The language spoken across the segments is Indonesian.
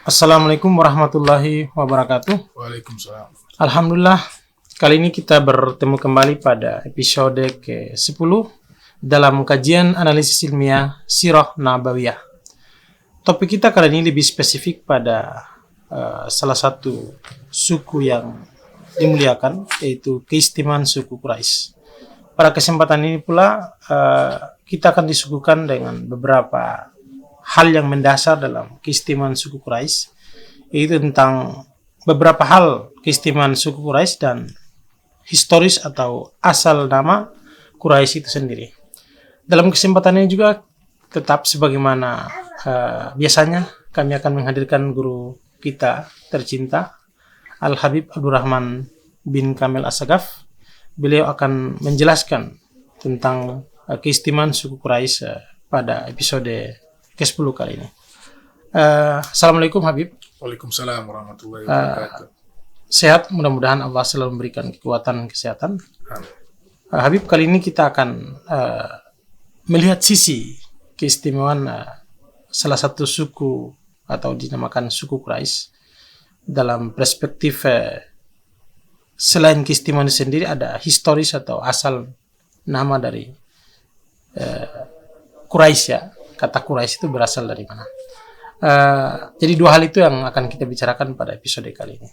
Assalamualaikum warahmatullahi wabarakatuh. Waalaikumsalam. Alhamdulillah, kali ini kita bertemu kembali pada episode ke-10 dalam kajian analisis ilmiah Sirah Nabawiyah. Topik kita kali ini lebih spesifik pada salah satu suku yang dimuliakan, yaitu keistimewaan suku Quraisy. Pada kesempatan ini pula kita akan disuguhkan dengan beberapa hal yang mendasar dalam keistimewaan suku Quraisy, yaitu tentang beberapa hal keistimewaan suku Quraisy dan historis atau asal nama Quraisy itu sendiri. Dalam kesempatan ini juga tetap sebagaimana biasanya kami akan menghadirkan guru kita tercinta Al-Habib Abdurrahman bin Kamil As-Sagaf. Beliau akan menjelaskan tentang keistimewaan suku Quraisy pada episode ke-10 kali ini. Assalamualaikum Habib. Waalaikumsalam warahmatullahi wabarakatuh. Sehat, mudah-mudahan Allah selalu memberikan kekuatan kesehatan. Habib, kali ini kita akan melihat sisi keistimewaan salah satu suku atau dinamakan suku Quraisy dalam perspektif selain keistimewaan sendiri, ada historis atau asal nama dari Quraisy ya. Kata Quraisy itu berasal dari mana? Jadi dua hal itu yang akan kita bicarakan pada episode kali ini.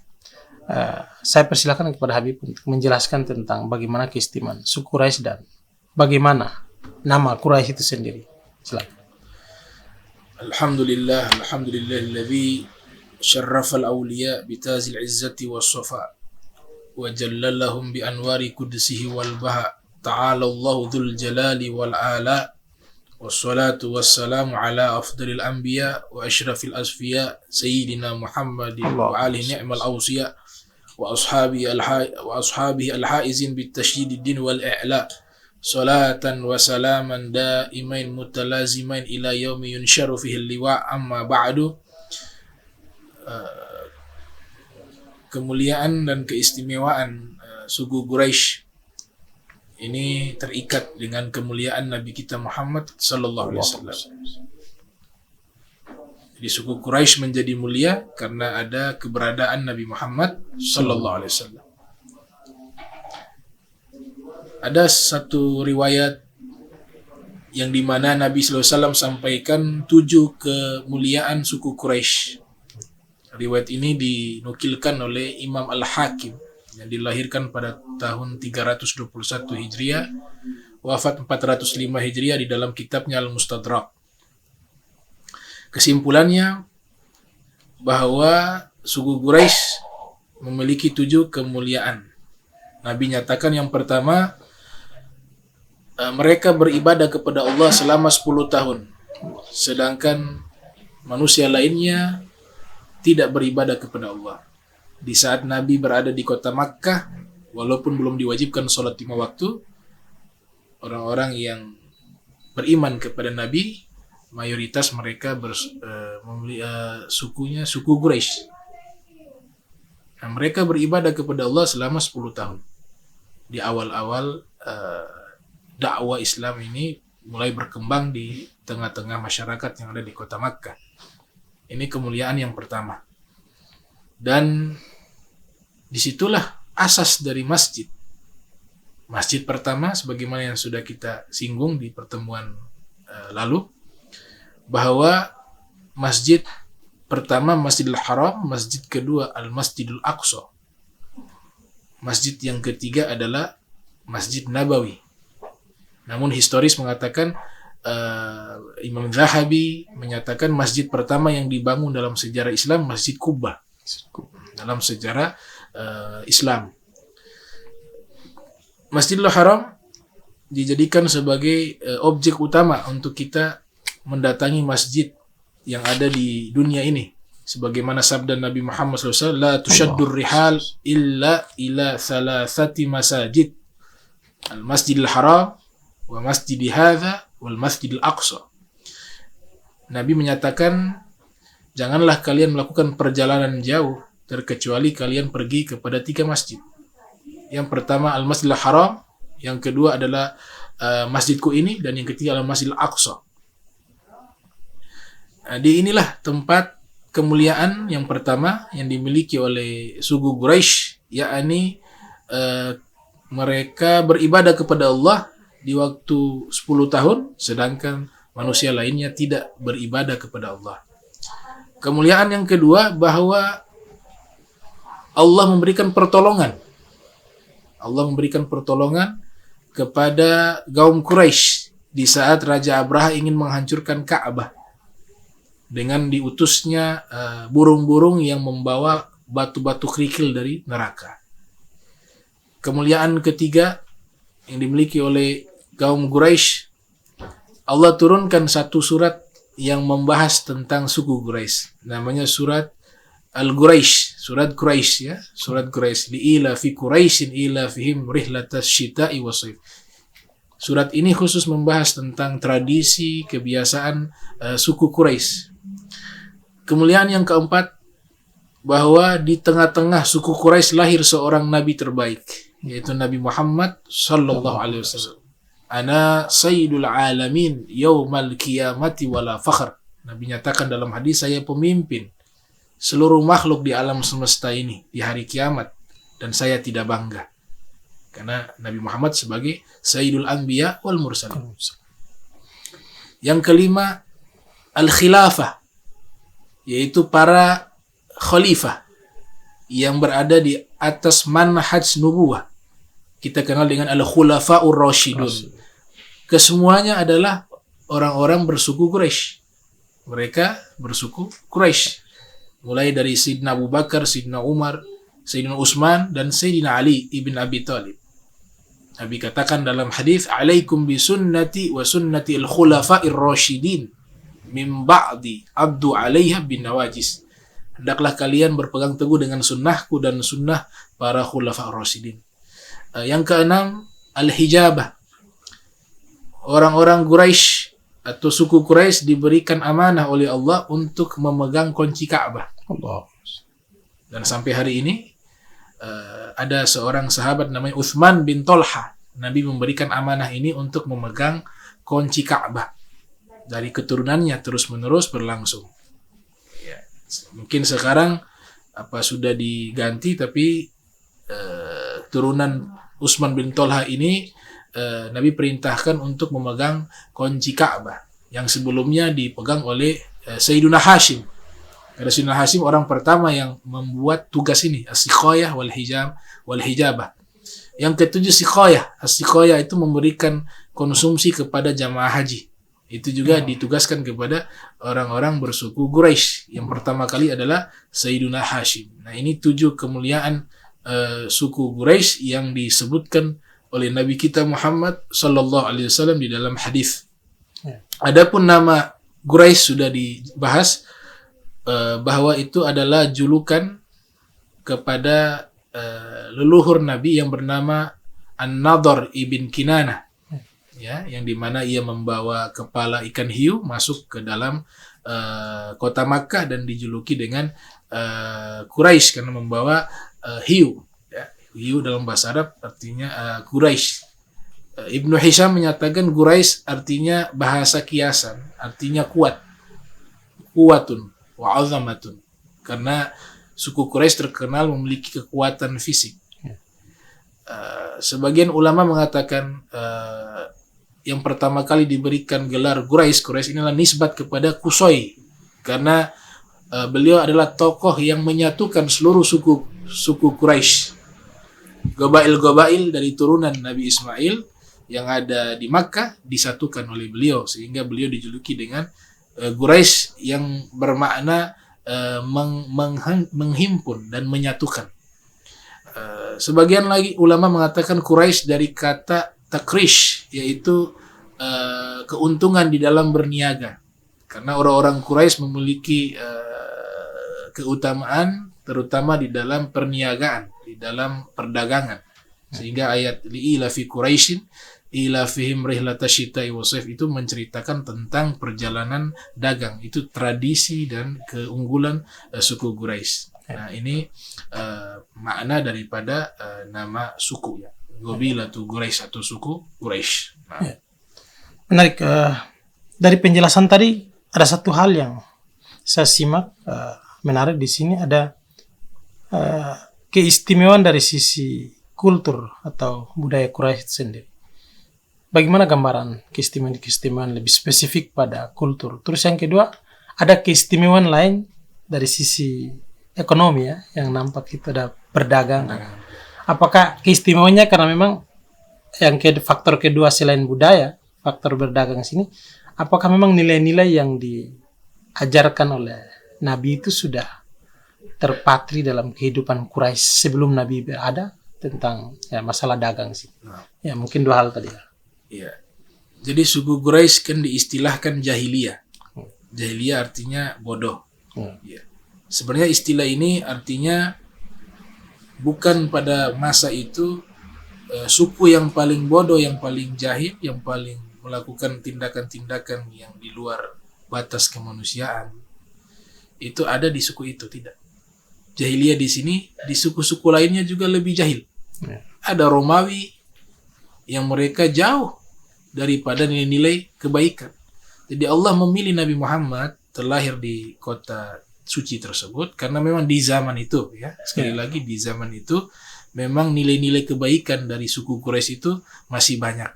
Saya persilakan kepada Habib untuk menjelaskan tentang bagaimana keistimewaan suku Quraisy dan bagaimana nama Quraisy itu sendiri. Silakan. Alhamdulillahilladzi syarrafa al-awliya bitazil izzati was-safa wa jallalahum bi anwari qudsihi wal baha ta'ala Allahu dzul jalali wal ala. Wassalatu wassalamu ala afdalil anbiya wa asyrafil asfiya sayyidina Muhammadin wa alihi ni'mal awsiya wa ashabihi al-haizin bitasydid din wal i'la salatan wa salaman daimain mutalazimain ila yaumi yunsharu fihi al-liwa. Amma ba'du. Kemuliaan dan keistimewaan suku Quraisy ini terikat dengan kemuliaan Nabi kita Muhammad sallallahu alaihi wasallam. Jadi suku Quraisy menjadi mulia karena ada keberadaan Nabi Muhammad sallallahu alaihi wasallam. Ada satu riwayat yang dimana Nabi sallallahu alaihi wasallam sampaikan 7 kemuliaan suku Quraisy. Riwayat ini dinukilkan oleh Imam Al-Hakim yang dilahirkan pada tahun 321 Hijriah, wafat 405 Hijriah di dalam kitabnya Al-Mustadrak. Kesimpulannya bahwa suku Quraisy memiliki 7 kemuliaan. Nabi nyatakan yang pertama, mereka beribadah kepada Allah selama 10 tahun, sedangkan manusia lainnya tidak beribadah kepada Allah. Di saat Nabi berada di kota Makkah, walaupun belum diwajibkan sholat 5 waktu, orang-orang yang beriman kepada Nabi, mayoritas mereka sukunya suku Quraisy. Nah, mereka beribadah kepada Allah selama 10 tahun. Di awal-awal dakwah Islam ini mulai berkembang di tengah-tengah masyarakat yang ada di kota Makkah. Ini kemuliaan yang pertama. Dan disitulah asas dari masjid. Masjid pertama, sebagaimana yang sudah kita singgung di pertemuan lalu, bahwa masjid pertama Masjidil Haram, masjid kedua Al-Masjidul Aqsa. Masjid yang ketiga adalah Masjid Nabawi. Namun historis mengatakan, Imam Zahabi menyatakan masjid pertama yang dibangun dalam sejarah Islam Masjid Quba. Dalam sejarah Islam, Masjidil Haram dijadikan sebagai objek utama untuk kita mendatangi masjid yang ada di dunia ini, sebagaimana sabda Nabi Muhammad SAW, la tushaddur rihal illa ila thalathati masajid, al-Masjidil Haram wa masjidi hadza wal Masjidil Aqsa. Nabi menyatakan, janganlah kalian melakukan perjalanan jauh terkecuali kalian pergi kepada 3 masjid. Yang pertama Al-Masjidil Haram, yang kedua adalah masjidku ini, dan yang ketiga adalah Masjidil Aqsa. Di inilah tempat kemuliaan yang pertama yang dimiliki oleh suku Quraisy, yakni mereka beribadah kepada Allah di waktu 10 tahun, sedangkan manusia lainnya tidak beribadah kepada Allah. Kemuliaan yang kedua, bahwa Allah memberikan pertolongan. Allah memberikan pertolongan kepada kaum Quraisy di saat Raja Abraha ingin menghancurkan Ka'bah dengan diutusnya burung-burung yang membawa batu-batu kerikil dari neraka. Kemuliaan ketiga yang dimiliki oleh kaum Quraisy, Allah turunkan satu surat yang membahas tentang suku Quraisy. Namanya surat Al-Quraisy, surat Quraisy ya, surat Quraisy. Li'ila fi Quraisyin ila fihim rihlatas syita'i wasayf. Surat ini khusus membahas tentang tradisi, kebiasaan suku Quraisy. Kemuliaan yang keempat, bahwa di tengah-tengah suku Quraisy lahir seorang nabi terbaik, yaitu Nabi Muhammad sallallahu alaihi wasallam. Ana sayyidul alamin yaumal qiyamati wala fakhr. Nabi nyatakan dalam hadis, saya pemimpin seluruh makhluk di alam semesta ini di hari kiamat, dan saya tidak bangga karena Nabi Muhammad sebagai sayyidul anbiya wal mursalin. Yang kelima, al-khilafah, yaitu para khalifah yang berada di atas manhaj nubuwah. Kita kenal dengan al-khulafa'ur rasyidun. Kesemuanya adalah orang-orang bersuku Quraisy. Mereka bersuku Quraisy. Mulai dari Sayyidina Abu Bakar, Sayyidina Umar, Sayyidina Utsman, dan Sayyidina Ali ibn Abi Thalib. Nabi katakan dalam hadis, "Alaikum bi sunnati wa sunnati al-khulafa'ir rasyidin min ba'di abdu 'alaiha bin nawajis." Hendaklah kalian berpegang teguh dengan sunnahku dan sunnah para khulafa'ir rasyidin. Yang keenam, al-hijabah. Orang-orang Quraisy atau suku Quraisy diberikan amanah oleh Allah untuk memegang kunci Ka'bah. Allah. Dan sampai hari ini ada seorang sahabat namanya Utsman bin Tolha. Nabi memberikan amanah ini untuk memegang kunci Ka'bah. Dari keturunannya terus-menerus berlangsung. Ya, mungkin sekarang sudah diganti, tapi turunan Utsman bin Tolha ini Nabi perintahkan untuk memegang kunci Ka'bah yang sebelumnya dipegang oleh Sayyiduna Hashim. Karena Sayyiduna Hashim orang pertama yang membuat tugas ini, as-siqayah wal hijabah. Yang ketujuh, siqayah. As-siqayah itu memberikan konsumsi kepada jamaah haji. Itu juga ditugaskan kepada orang-orang bersuku Quraisy. Yang pertama kali adalah Sayyiduna Hashim. Nah, ini 7 kemuliaan suku Quraisy yang disebutkan oleh Nabi kita Muhammad sallallahu alaihi wasallam di dalam hadis. Adapun nama Quraisy sudah dibahas, bahwa itu adalah julukan kepada leluhur Nabi yang bernama An-Nadhr ibn Kinanah, ya, yang dimana ia membawa kepala ikan hiu masuk ke dalam kota Makkah dan dijuluki dengan Quraisy karena membawa hiu. Hiu dalam bahasa Arab artinya Quraisy. Ibnu Hisham menyatakan Quraisy artinya bahasa kiasan, artinya kuat, kuwatun wa azamatun, karena suku Quraisy terkenal memiliki kekuatan fisik. Sebagian ulama mengatakan yang pertama kali diberikan gelar Quraisy inilah nisbat kepada Qusay, karena beliau adalah tokoh yang menyatukan seluruh suku Quraisy. Gobail-gobail dari turunan Nabi Ismail yang ada di Makkah disatukan oleh beliau, sehingga beliau dijuluki dengan Quraisy yang bermakna menghimpun dan menyatukan. Sebagian lagi ulama mengatakan Quraisy dari kata takrish, yaitu keuntungan di dalam berniaga, karena orang-orang Quraisy memiliki keutamaan terutama di dalam perniagaan, di dalam perdagangan, sehingga ayat li'ila fi Quraisyin ila fihim rihlatash syita'i wasayf itu menceritakan tentang perjalanan dagang. Itu tradisi dan keunggulan suku Quraisy. Nah, ini makna daripada nama suku, ya, Qabilatu Quraisy atau suku Quraisy. Nah. Menarik. Dari penjelasan tadi ada satu hal yang saya simak menarik di sini ada keistimewaan dari sisi kultur atau budaya Quraisy sendiri. Bagaimana gambaran keistimewaan lebih spesifik pada kultur? Terus yang kedua, ada keistimewaan lain dari sisi ekonomi ya, yang nampak itu ada perdagangan. Apakah keistimewaannya karena memang yang faktor kedua selain budaya, faktor berdagang sini, apakah memang nilai-nilai yang diajarkan oleh Nabi itu sudah terpatri dalam kehidupan Quraisy sebelum Nabi berada tentang ya masalah dagang sih? Ya mungkin dua hal tadi ya. Iya. Jadi suku Quraisy kan diistilahkan jahiliyah. Jahiliyah artinya bodoh. Ya. Sebenarnya istilah ini artinya bukan pada masa itu suku yang paling bodoh, yang paling jahil, yang paling melakukan tindakan-tindakan yang di luar batas kemanusiaan. Itu ada di suku itu, tidak. Jahiliyah di sini, di suku-suku lainnya juga lebih jahil. Ada Romawi yang mereka jauh daripada nilai-nilai kebaikan. Jadi Allah memilih Nabi Muhammad terlahir di kota suci tersebut karena memang di zaman itu ya, sekali lagi di zaman itu memang nilai-nilai kebaikan dari suku Quraisy itu masih banyak.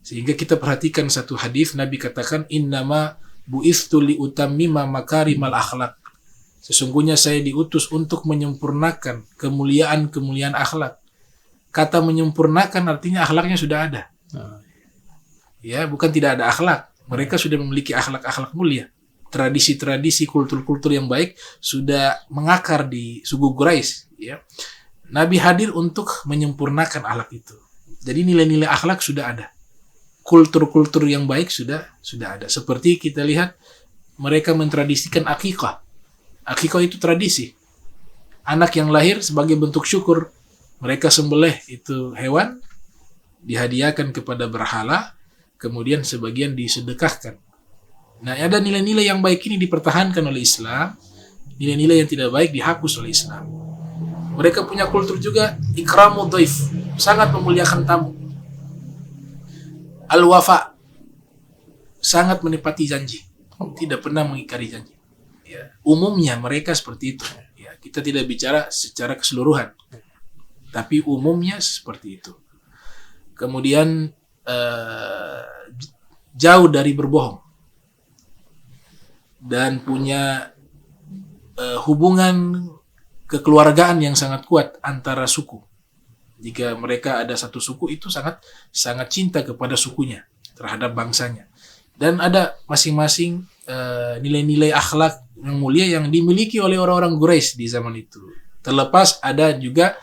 Sehingga kita perhatikan satu hadis Nabi katakan innama bu'ithtu li utammima makarimal akhlak. Sesungguhnya saya diutus untuk menyempurnakan kemuliaan-kemuliaan akhlak. Kata menyempurnakan artinya akhlaknya sudah ada. Ya, bukan tidak ada akhlak. Mereka sudah memiliki akhlak-akhlak mulia. Tradisi-tradisi, kultur-kultur yang baik sudah mengakar di suku Quraisy. Ya. Nabi hadir untuk menyempurnakan akhlak itu. Jadi nilai-nilai akhlak sudah ada. Kultur-kultur yang baik sudah ada. Seperti kita lihat mereka mentradisikan akikah. Akikah itu tradisi. Anak yang lahir sebagai bentuk syukur, mereka sembelih itu hewan, dihadiahkan kepada berhala, kemudian sebagian disedekahkan. Nah, ada nilai-nilai yang baik ini dipertahankan oleh Islam, nilai-nilai yang tidak baik dihapus oleh Islam. Mereka punya kultur juga ikramu dhaif, sangat memuliakan tamu. Al-wafa, sangat menepati janji, tidak pernah mengingkari janji. Ya, umumnya mereka seperti itu. Ya, kita tidak bicara secara keseluruhan, tapi umumnya seperti itu. Kemudian jauh dari berbohong dan punya hubungan kekeluargaan yang sangat kuat antara suku. Jika mereka ada satu suku itu sangat cinta kepada sukunya terhadap bangsanya. Dan ada masing-masing nilai-nilai akhlak yang mulia yang dimiliki oleh orang-orang Quraisy di zaman itu. Terlepas ada juga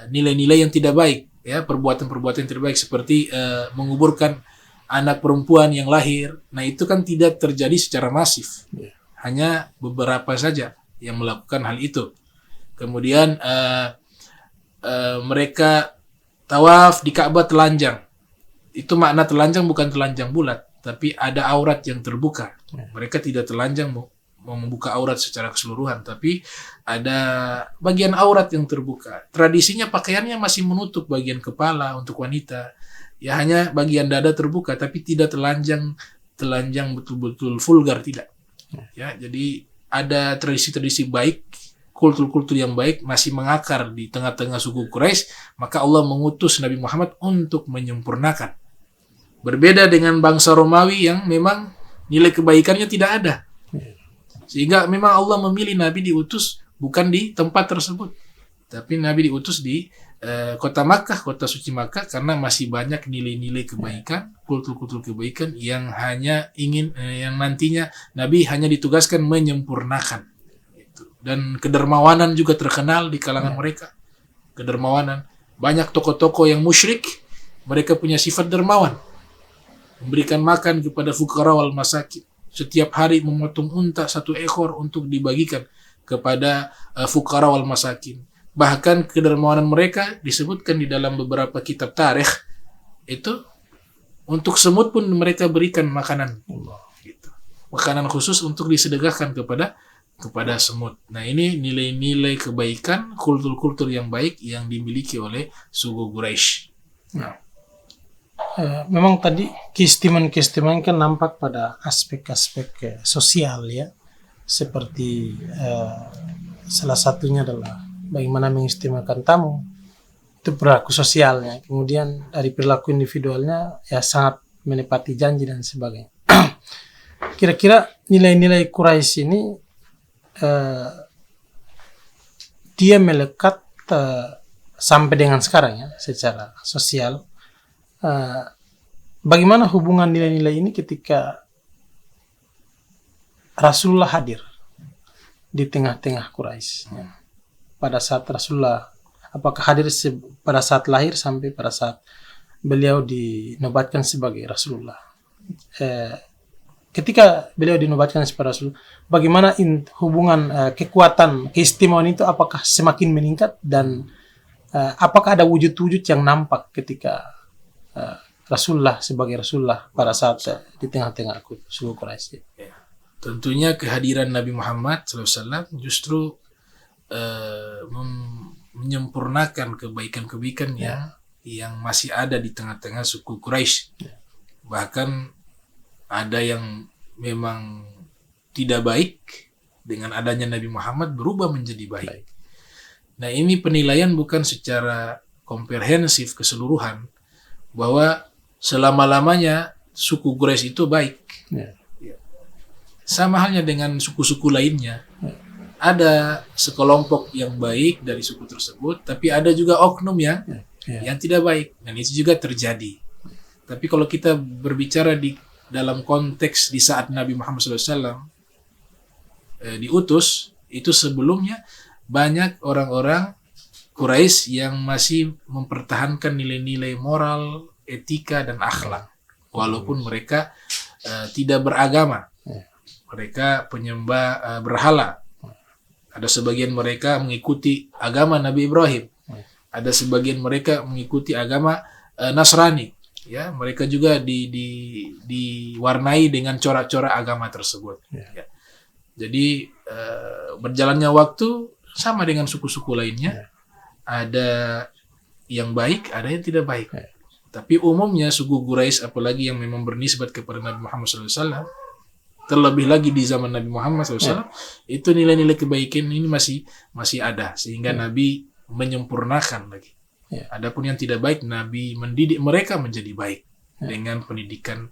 nilai-nilai yang tidak baik, ya, perbuatan-perbuatan yang tidak baik seperti menguburkan anak perempuan yang lahir. Nah, itu kan tidak terjadi secara masif. Hanya beberapa saja yang melakukan hal itu. Kemudian mereka tawaf di Ka'bah telanjang. Itu makna telanjang bukan telanjang bulat, tapi ada aurat yang terbuka. Mereka tidak telanjang mau membuka aurat secara keseluruhan, tapi ada bagian aurat yang terbuka. Tradisinya pakaiannya masih menutup bagian kepala untuk wanita. Ya, hanya bagian dada terbuka, tapi tidak telanjang betul-betul vulgar, tidak. Ya, jadi ada tradisi-tradisi baik, kultur-kultur yang baik masih mengakar di tengah-tengah suku Quraisy, maka Allah mengutus Nabi Muhammad untuk menyempurnakan. Berbeda dengan bangsa Romawi yang memang nilai kebaikannya tidak ada. Sehingga memang Allah memilih Nabi diutus bukan di tempat tersebut, tapi Nabi diutus di kota Makkah, kota suci Makkah, karena masih banyak nilai-nilai kebaikan, kultur-kultur kebaikan yang hanya ingin yang nantinya Nabi hanya ditugaskan menyempurnakan. Dan kedermawanan juga terkenal di kalangan mereka. Kedermawanan. Banyak tokoh-tokoh yang musyrik, mereka punya sifat dermawan. Memberikan makan kepada fuqara wal masakin. Setiap hari memotong unta 1 ekor untuk dibagikan kepada fuqara wal masakin. Bahkan kedermawanan mereka disebutkan di dalam beberapa kitab tarikh, itu untuk semut pun mereka berikan makanan. Gitu. Makanan khusus untuk disedekahkan kepada semut. Nah, ini nilai-nilai kebaikan, kultur-kultur yang baik yang dimiliki oleh suku Quraisy. Nah. memang tadi keistimewaan kan nampak pada aspek-aspek sosial ya, seperti salah satunya adalah bagaimana mengistimewakan tamu, itu perilaku sosialnya. Kemudian dari perilaku individualnya ya sangat menepati janji dan sebagainya. Kira-kira nilai-nilai Quraisy ini dia melekat sampai dengan sekarang ya secara sosial. Bagaimana hubungan nilai-nilai ini ketika Rasulullah hadir di tengah-tengah Quraisy? Pada saat Rasulullah, apakah hadir pada saat lahir sampai pada saat beliau dinobatkan sebagai Rasulullah? Ketika beliau dinobatkan sebagai Rasul, bagaimana hubungan kekuatan keistimewaan itu apakah semakin meningkat dan apakah ada wujud-wujud yang nampak ketika Rasulullah sebagai Rasulullah pada saat di tengah-tengah suku Quraisy? Ya. Tentunya kehadiran Nabi Muhammad SAW justru menyempurnakan kebaikan-kebaikan yang masih ada di tengah-tengah suku Quraisy. Bahkan ada yang memang tidak baik, dengan adanya Nabi Muhammad berubah menjadi baik. Nah, ini penilaian bukan secara komprehensif keseluruhan bahwa selama-lamanya suku Quraisy itu baik. Sama halnya dengan suku-suku lainnya. Ada sekelompok yang baik dari suku tersebut, tapi ada juga oknum yang tidak baik, dan itu juga terjadi. Tapi kalau kita berbicara dalam konteks di saat Nabi Muhammad SAW diutus, itu sebelumnya banyak orang-orang Quraisy yang masih mempertahankan nilai-nilai moral, etika, dan akhlak. Walaupun mereka tidak beragama. Mereka penyembah berhala. Ada sebagian mereka mengikuti agama Nabi Ibrahim. Ada sebagian mereka mengikuti agama Nasrani. Ya, mereka juga diwarnai dengan corak-corak agama tersebut. Ya. Jadi berjalannya waktu sama dengan suku-suku lainnya. Ada yang baik, ada yang tidak baik. Tapi umumnya suku Quraisy, apalagi yang memang bernisbat kepada Nabi Muhammad SAW, terlebih lagi di zaman Nabi Muhammad SAW, itu nilai-nilai kebaikan ini masih ada, sehingga Nabi menyempurnakan lagi. Adapun yang tidak baik, Nabi mendidik mereka menjadi baik dengan pendidikan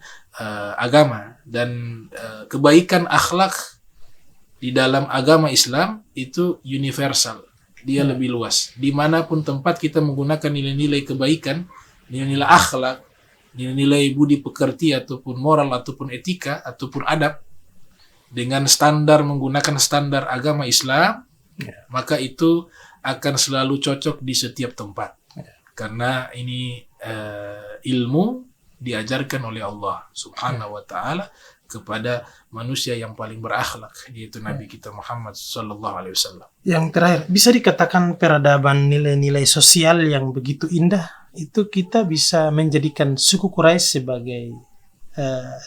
agama, dan kebaikan akhlak di dalam agama Islam itu universal, dia lebih luas. Dimanapun tempat kita menggunakan nilai-nilai kebaikan, nilai-nilai akhlak, nilai-nilai budi pekerti ataupun moral ataupun etika ataupun adab dengan menggunakan standar agama Islam, maka itu akan selalu cocok di setiap tempat. Karena ini ilmu diajarkan oleh Allah Subhanahu wa Ta'ala kepada manusia yang paling berakhlak, yaitu Nabi kita Muhammad Sallallahu Alaihi Wasallam. Yang terakhir, bisa dikatakan peradaban nilai-nilai sosial yang begitu indah itu kita bisa menjadikan suku Quraisy sebagai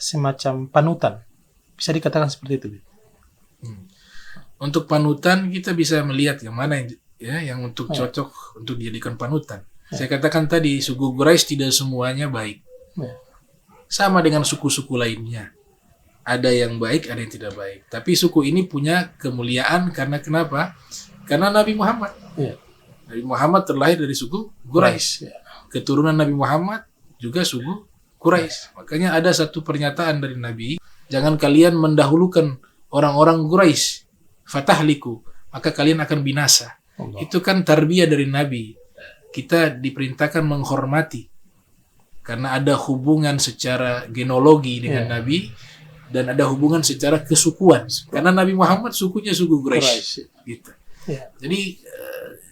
semacam panutan. Bisa dikatakan seperti itu. Untuk panutan kita bisa melihat yang mana yang untuk cocok untuk dijadikan panutan. Saya katakan tadi, suku Quraisy tidak semuanya baik. Sama dengan suku-suku lainnya. Ada yang baik, ada yang tidak baik. Tapi suku ini punya kemuliaan karena kenapa? Karena Nabi Muhammad. Nabi Muhammad terlahir dari suku Quraisy. Keturunan Nabi Muhammad juga suku Quraisy. Makanya ada satu pernyataan dari Nabi, jangan kalian mendahulukan orang-orang Quraisy, fatahliku, maka kalian akan binasa. Itu kan tarbiyah dari Nabi. Kita diperintahkan menghormati karena ada hubungan secara genealogi dengan Nabi, dan ada hubungan secara kesukuan karena Nabi Muhammad sukunya suku Quraisy gitu. Jadi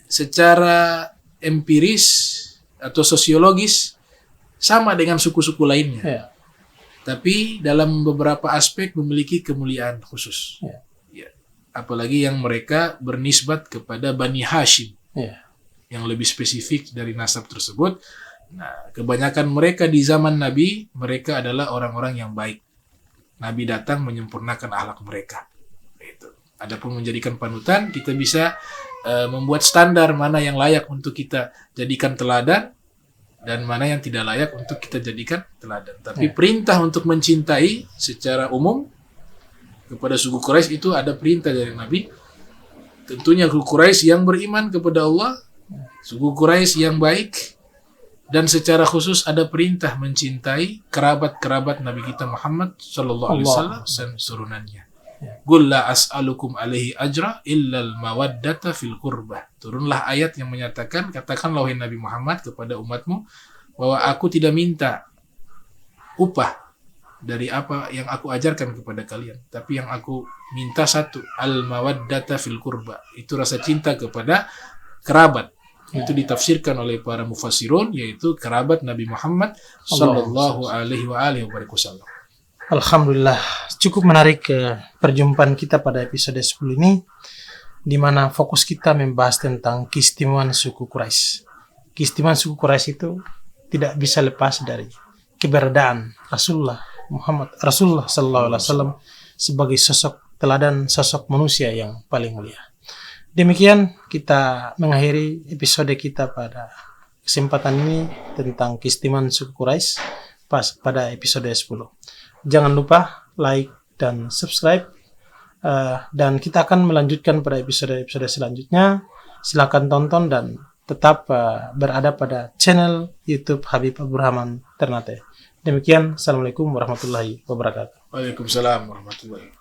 secara empiris atau sosiologis sama dengan suku-suku lainnya, tapi dalam beberapa aspek memiliki kemuliaan khusus. Apalagi yang mereka bernisbat kepada Bani Hashim, yang lebih spesifik dari nasab tersebut. Nah, kebanyakan mereka di zaman Nabi, mereka adalah orang-orang yang baik. Nabi datang menyempurnakan akhlak mereka. Itu. Adapun menjadikan panutan, kita bisa membuat standar mana yang layak untuk kita jadikan teladan, dan mana yang tidak layak untuk kita jadikan teladan. Tapi perintah untuk mencintai secara umum kepada suku Quraisy itu ada perintah dari Nabi. Tentunya suku Quraisy yang beriman kepada Allah, suku Quraisy yang baik, dan secara khusus ada perintah mencintai kerabat-kerabat Nabi kita Muhammad sallallahu alaihi wasallam dan turunannya. Qul la as'alukum alaihi ajra illal mawaddata fil qurbah. Turunlah ayat yang menyatakan, katakanlah wahai Nabi Muhammad kepada umatmu bahwa aku tidak minta upah dari apa yang aku ajarkan kepada kalian, tapi yang aku minta satu, al mawaddata fil qurbah. Itu rasa cinta kepada kerabat. Itu ditafsirkan oleh para mufassirun, yaitu kerabat Nabi Muhammad sallallahu alaihi wasallam. Alhamdulillah, cukup menarik perjumpaan kita pada episode 10 ini, di mana fokus kita membahas tentang keistimewaan suku Quraisy. Keistimewaan suku Quraisy itu tidak bisa lepas dari keberadaan Rasulullah sallallahu alaihi wasallam sebagai sosok teladan, sosok manusia yang paling mulia. Demikian kita mengakhiri episode kita pada kesempatan ini tentang keistimewaan suku Quraisy pada episode 10. Jangan lupa like dan subscribe, dan kita akan melanjutkan pada episode-episode selanjutnya. Silakan tonton dan tetap berada pada channel YouTube Habib Abdurrahman Ternate. Demikian, Assalamualaikum warahmatullahi wabarakatuh. Waalaikumsalam warahmatullahi wabarakatuh.